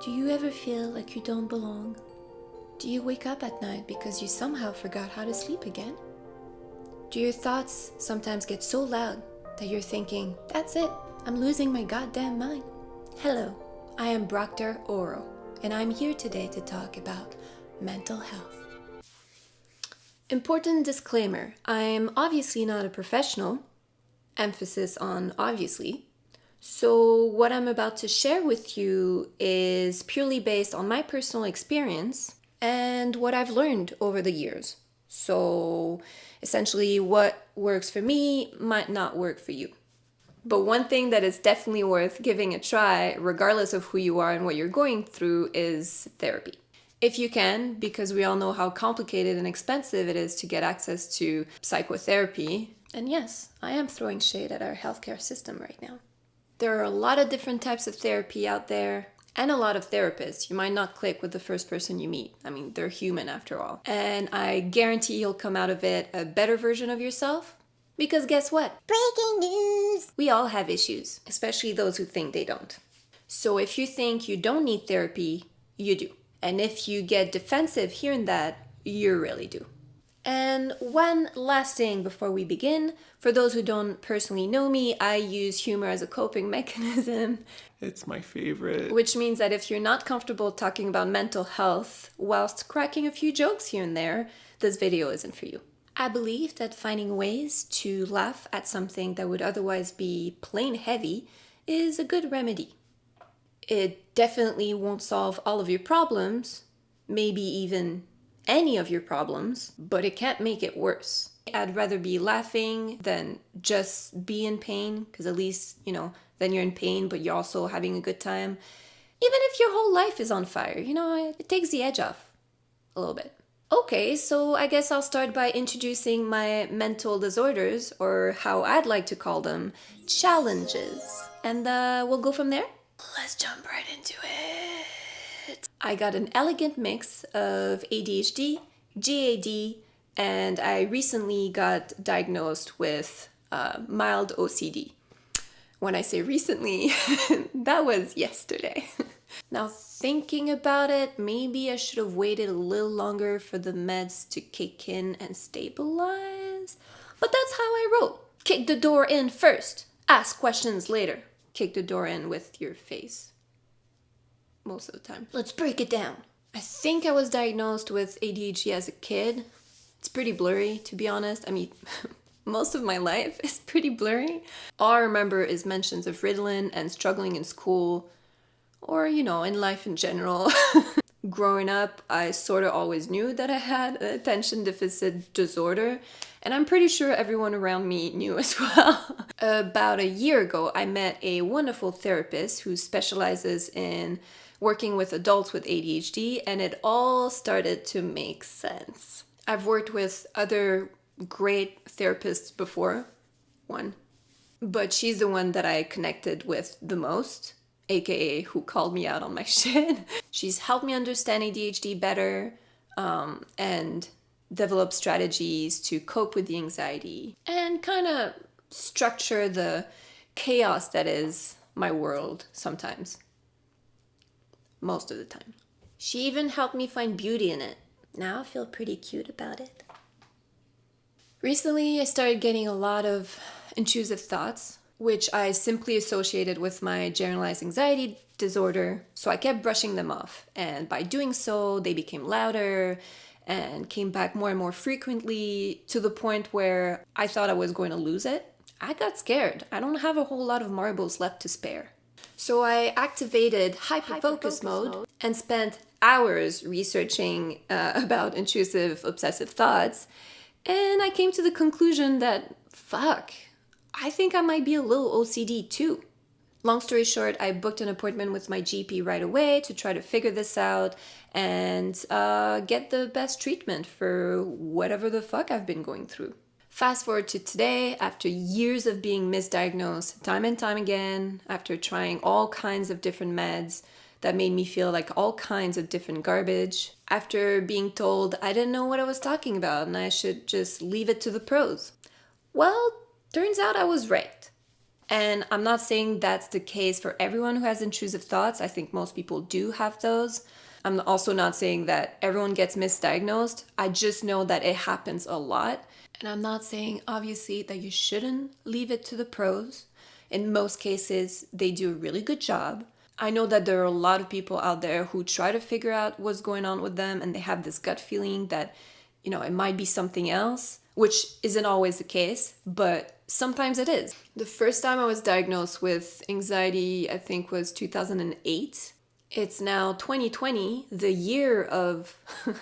Do you ever feel like you don't belong? Do you wake up at night because you somehow forgot how to sleep again? Do your thoughts sometimes get so loud that you're thinking, that's it, I'm losing my goddamn mind? Hello, I am Broctor Oro, and I'm here today to talk about mental health. Important disclaimer, I'm obviously not a professional, emphasis on obviously. So what I'm about to share with you is purely based on my personal experience and what I've learned over the years. So essentially what works for me might not work for you. But one thing that is definitely worth giving a try, regardless of who you are and what you're going through, is therapy. If you can, because we all know how complicated and expensive it is to get access to psychotherapy. And yes, I am throwing shade at our healthcare system right now. There are a lot of different types of therapy out there and a lot of therapists. You might not click with the first person you meet. I mean, they're human after all. And I guarantee you'll come out of it a better version of yourself. Because guess what? Breaking news! We all have issues, especially those who think they don't. So if you think you don't need therapy, you do. And if you get defensive hearing that, you really do. And one last thing before we begin, for those who don't personally know me, I use humor as a coping mechanism. It's my favorite. Which means that if you're not comfortable talking about mental health whilst cracking a few jokes here and there, this video isn't for you. I believe that finding ways to laugh at something that would otherwise be plain heavy is a good remedy. It definitely won't solve all of your problems, maybe even any of your problems, but it can't make it worse. I'd rather be laughing than just be in pain, because at least, then you're in pain, but you're also having a good time. Even if your whole life is on fire, it takes the edge off a little bit. Okay, so I guess I'll start by introducing my mental disorders, or how I'd like to call them, challenges. And we'll go from there. Let's jump right into it. I got an elegant mix of ADHD, GAD, and I recently got diagnosed with mild OCD. When I say recently, that was yesterday. Now thinking about it, maybe I should have waited a little longer for the meds to kick in and stabilize. But that's how I roll. Kick the door in first, ask questions later. Kick the door in with your face. Most of the time. Let's break it down. I think I was diagnosed with ADHD as a kid. It's pretty blurry, to be honest. I mean, most of my life is pretty blurry. All I remember is mentions of Ritalin and struggling in school, or, in life in general. Growing up, I sort of always knew that I had an attention deficit disorder, and I'm pretty sure everyone around me knew as well. About a year ago, I met a wonderful therapist who specializes in working with adults with ADHD, and it all started to make sense. I've worked with other great therapists before, but she's the one that I connected with the most, aka who called me out on my shit. She's helped me understand ADHD better and develop strategies to cope with the anxiety and kind of structure the chaos that is my world sometimes. Most of the time. She even helped me find beauty in it. Now I feel pretty cute about it. Recently, I started getting a lot of intrusive thoughts, which I simply associated with my generalized anxiety disorder, so I kept brushing them off. And by doing so, they became louder and came back more and more frequently, to the point where I thought I was going to lose it. I got scared. I don't have a whole lot of marbles left to spare. So I activated hyperfocus mode and spent hours researching about intrusive obsessive thoughts, and I came to the conclusion that, I think I might be a little OCD too. Long story short, I booked an appointment with my GP right away to try to figure this out and get the best treatment for whatever the fuck I've been going through. Fast forward to today, after years of being misdiagnosed time and time again, after trying all kinds of different meds that made me feel like all kinds of different garbage, after being told I didn't know what I was talking about and I should just leave it to the pros. Well, turns out I was right. And I'm not saying that's the case for everyone who has intrusive thoughts. I think most people do have those. I'm also not saying that everyone gets misdiagnosed. I just know that it happens a lot. And I'm not saying, obviously, that you shouldn't leave it to the pros. In most cases, they do a really good job. I know that there are a lot of people out there who try to figure out what's going on with them, and they have this gut feeling that, it might be something else, which isn't always the case, but sometimes it is. The first time I was diagnosed with anxiety, I think, was 2008. It's now 2020, the year of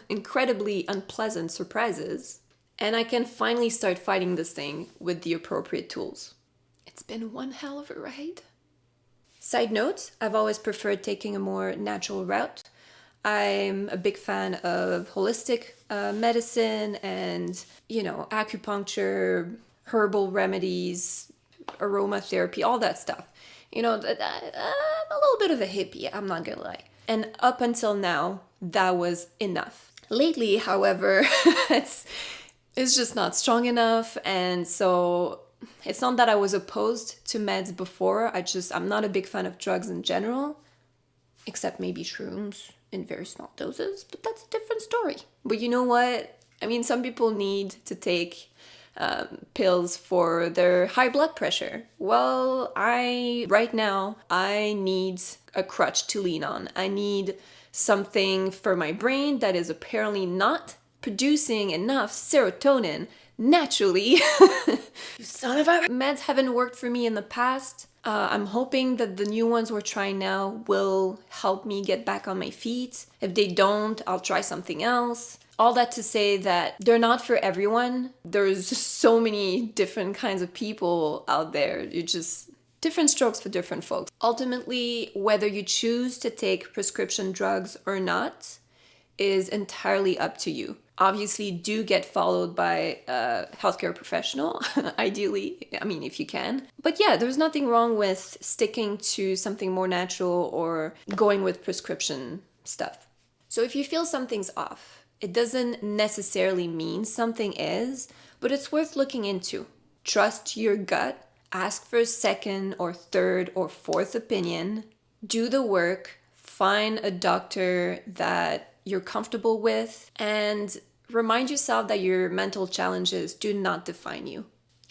incredibly unpleasant surprises, and I can finally start fighting this thing with the appropriate tools. It's been one hell of a ride. Side note, I've always preferred taking a more natural route. I'm a big fan of holistic medicine and, acupuncture, herbal remedies, aromatherapy, all that stuff. I'm a little bit of a hippie, I'm not gonna lie. And up until now, that was enough. Lately, however, it's just not strong enough, and so it's not that I was opposed to meds before, I'm not a big fan of drugs in general, except maybe shrooms in very small doses, but that's a different story. But you know what? Some people need to take pills for their high blood pressure. Well, right now, I need a crutch to lean on. I need something for my brain that is apparently not producing enough serotonin naturally. You son of a... Meds haven't worked for me in the past. I'm hoping that the new ones we're trying now will help me get back on my feet. If they don't, I'll try something else. All that to say that they're not for everyone. There's just so many different kinds of people out there. Different strokes for different folks. Ultimately, whether you choose to take prescription drugs or not is entirely up to you. Obviously, do get followed by a healthcare professional, ideally, if you can. But yeah, there's nothing wrong with sticking to something more natural or going with prescription stuff. So if you feel something's off, it doesn't necessarily mean something is, but it's worth looking into. Trust your gut, ask for a second or third or fourth opinion, do the work, find a doctor that you're comfortable with, and remind yourself that your mental challenges do not define you.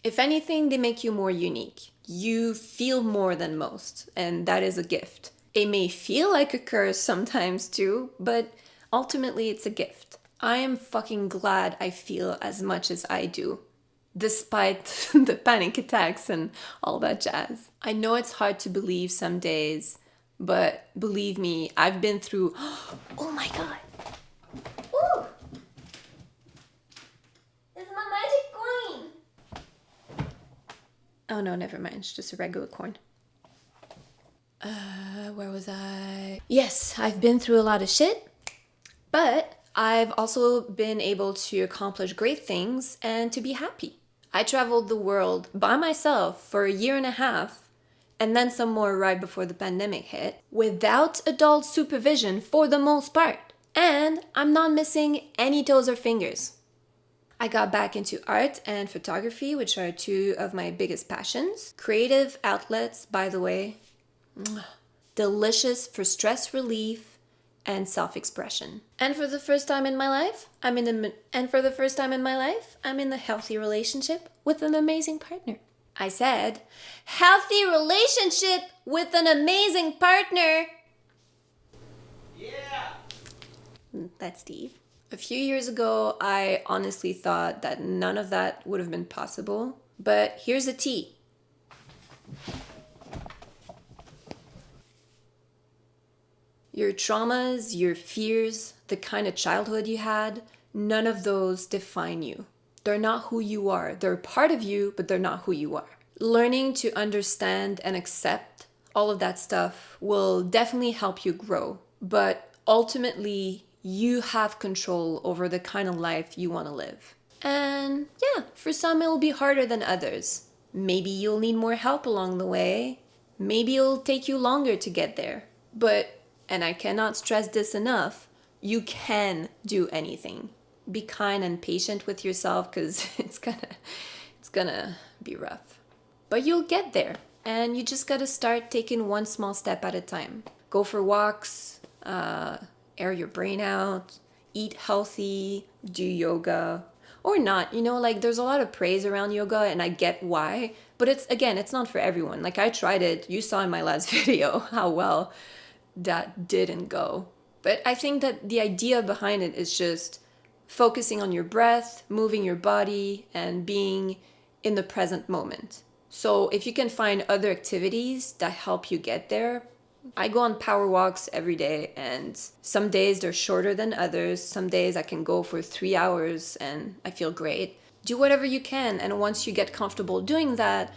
If anything, they make you more unique. You feel more than most, and that is a gift. It may feel like a curse sometimes too, but ultimately it's a gift. I am fucking glad I feel as much as I do, despite the panic attacks and all that jazz. I know it's hard to believe some days, but believe me, I've been through... Oh my god! Ooh! It's my magic coin! Oh no, never mind. It's just a regular coin. Where was I? Yes, I've been through a lot of shit, but I've also been able to accomplish great things and to be happy. I traveled the world by myself for a year and a half, and then some more right before the pandemic hit, without adult supervision for the most part. And I'm not missing any toes or fingers. I got back into art and photography, which are two of my biggest passions. Creative outlets, by the way. Delicious for stress relief and self-expression. And for the first time in my life, I'm in a healthy relationship with an amazing partner. I said, healthy relationship with an amazing partner. Yeah. That's Steve. A few years ago, I honestly thought that none of that would have been possible. But here's the tea. Your traumas, your fears, the kind of childhood you had, none of those define you. They're not who you are. They're part of you, but they're not who you are. Learning to understand and accept all of that stuff will definitely help you grow. But ultimately, you have control over the kind of life you want to live. And yeah, for some it will be harder than others. Maybe you'll need more help along the way. Maybe it'll take you longer to get there. But, and I cannot stress this enough, you can do anything. Be kind and patient with yourself because it's gonna be rough. But you'll get there. and you just gotta start taking one small step at a time. Go for walks, air your brain out, eat healthy, do yoga, or not. Like there's a lot of praise around yoga, and I get why, but it's not for everyone. Like I tried it, you saw in my last video how well that didn't go. But I think that the idea behind it is just focusing on your breath, moving your body, and being in the present moment. So if you can find other activities that help you get there, I go on power walks every day, and some days they're shorter than others. Some days I can go for 3 hours and I feel great. Do whatever you can, and once you get comfortable doing that,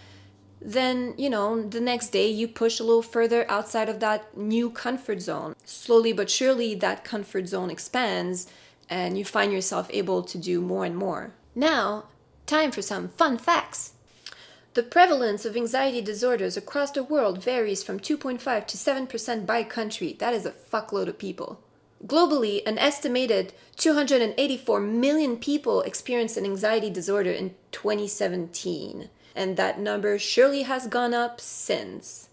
then, the next day you push a little further outside of that new comfort zone. Slowly but surely, that comfort zone expands, and you find yourself able to do more and more. Now, time for some fun facts. The prevalence of anxiety disorders across the world varies from 2.5 to 7% by country. That is a fuckload of people. Globally, an estimated 284 million people experienced an anxiety disorder in 2017, and that number surely has gone up since.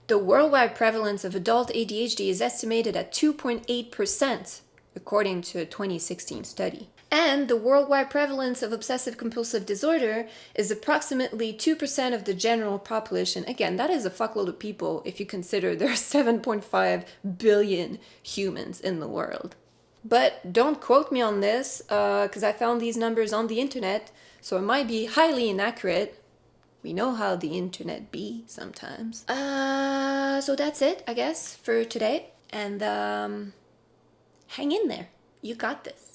The worldwide prevalence of adult ADHD is estimated at 2.8%, according to a 2016 study. And the worldwide prevalence of obsessive-compulsive disorder is approximately 2% of the general population. Again, that is a fuckload of people if you consider there are 7.5 billion humans in the world. But don't quote me on this, because I found these numbers on the internet, so it might be highly inaccurate. We know how the internet be sometimes. So that's it, I guess, for today. And hang in there. You got this.